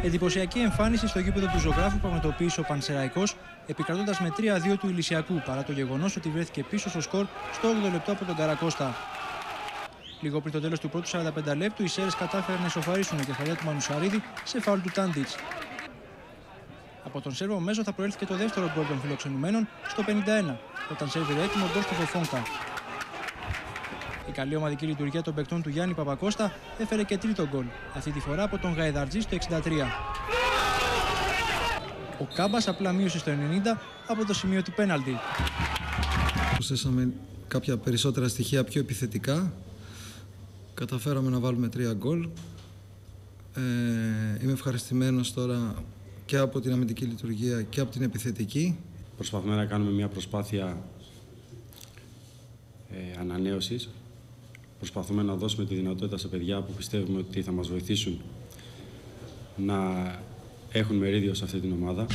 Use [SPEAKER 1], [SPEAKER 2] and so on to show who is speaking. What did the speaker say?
[SPEAKER 1] Εντυπωσιακή εμφάνιση στο γήπεδο του Ζωγράφου πραγματοποίησε ο Πανσεραϊκός, επικρατώντας με 3-2 του Ηλυσιακού, παρά το γεγονός ότι βρέθηκε πίσω στο σκορ στο 8ο λεπτό από τον Καρακώστα. Λίγο πριν το τέλος του πρώτου 45 λεπτού, οι Σέρες κατάφεραν να ισοφαρίσουν με κεφαλιά του Μανουσαρίδη σε φάουλ του Τάντιτς. Από τον Σέρβο μέσο θα προέλθει και το δεύτερο γκολ των φιλοξενουμένων στο 51, όταν σέρβιρε έτοιμο γκολ στο Φοφόνκα. Η καλή ομαδική λειτουργία των παικτών του Γιάννη Παπακώστα έφερε και τρίτο γκολ, αυτή τη φορά από τον Γαϊδαρτζή στο 63. Ο Κάμπας απλά μείωσε στο 90 από το σημείο του πέναλτι.
[SPEAKER 2] Προσθέσαμε κάποια περισσότερα στοιχεία πιο επιθετικά. Καταφέραμε να βάλουμε 3 γκολ. Είμαι ευχαριστημένος τώρα και από την αμυντική λειτουργία και από την επιθετική.
[SPEAKER 3] Προσπαθούμε να κάνουμε μια προσπάθεια ανανέωσης. Προσπαθούμε να δώσουμε τη δυνατότητα σε παιδιά που πιστεύουμε ότι θα μας βοηθήσουν να έχουν μερίδιο σε αυτή την ομάδα.